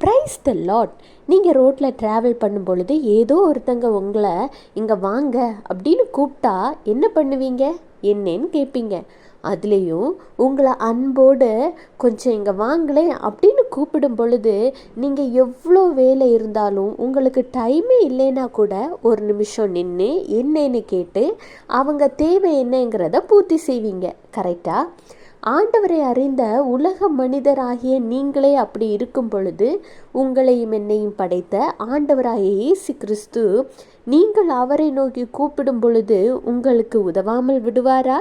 Price த lot. நீங்கள் ரோட்டில் travel பண்ணும் பொழுது ஏதோ ஒருத்தங்க உங்களை இங்கே வாங்க அப்படின்னு கூப்பிட்டா என்ன பண்ணுவீங்க? என்னன்னு கேட்பீங்க. அதுலேயும் உங்களை அன்போடு கொஞ்சம் இங்கே வாங்களேன் அப்படின்னு கூப்பிடும் பொழுது நீங்கள் எவ்வளோ வேலை இருந்தாலும் உங்களுக்கு டைமே இல்லைன்னா கூட ஒரு நிமிஷம் நின்று என்னன்னு கேட்டு அவங்க தேவை என்னங்கிறத பூர்த்தி செய்வீங்க. கரெக்டாக? ஆண்டவரை அறிந்த உலக மனிதராகிய நீங்களே அப்படி இருக்கும் பொழுது உங்களையும் என்னையும் படைத்த ஆண்டவராகிய இயேசு கிறிஸ்து நீங்கள் அவரை நோக்கி கூப்பிடும் பொழுது உங்களுக்கு உதவாமல் விடுவாரா?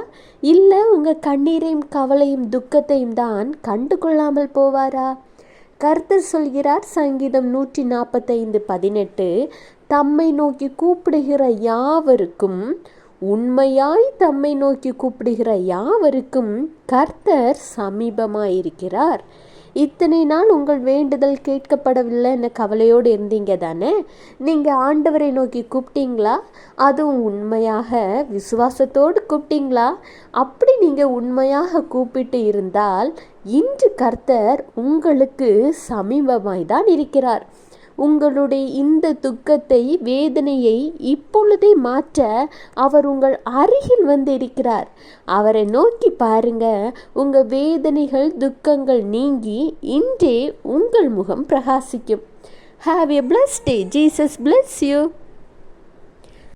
இல்லை உங்கள் கண்ணீரையும் கவலையும் துக்கத்தையும் தான் கண்டு கொள்ளாமல் போவாரா? கர்த்தர் சொல்கிறார், சங்கீதம் 145:18, தம்மை நோக்கி கூப்பிடுகிற யாவருக்கும், உண்மையாய் தம்மை நோக்கி கூப்பிடுகிற யாவருக்கும் கர்த்தர் சமீபமாயிருக்கிறார். இத்தனை நாள் உங்கள் வேண்டுதல் கேட்கப்படவில்லைன்னு கவலையோடு இருந்தீங்க தானே? நீங்கள் ஆண்டவரை நோக்கி கூப்பிட்டீங்களா? அதுவும் உண்மையாக விசுவாசத்தோடு கூப்பிட்டீங்களா? அப்படி நீங்கள் உண்மையாக கூப்பிட்டு இருந்தால் இன்று கர்த்தர் உங்களுக்கு சமீபமாய் தான் இருக்கிறார். உங்களுடைய இந்த துக்கத்தை, வேதனையை இப்பொழுதே மாற்ற அவர் உங்கள் அருகில் வந்து இருக்கிறார். அவரை நோக்கி பாருங்க. உங்கள் வேதனைகள், துக்கங்கள் நீங்கி இன்றே உங்கள் முகம் பிரகாசிக்கும். Have a blessed day. Jesus bless you.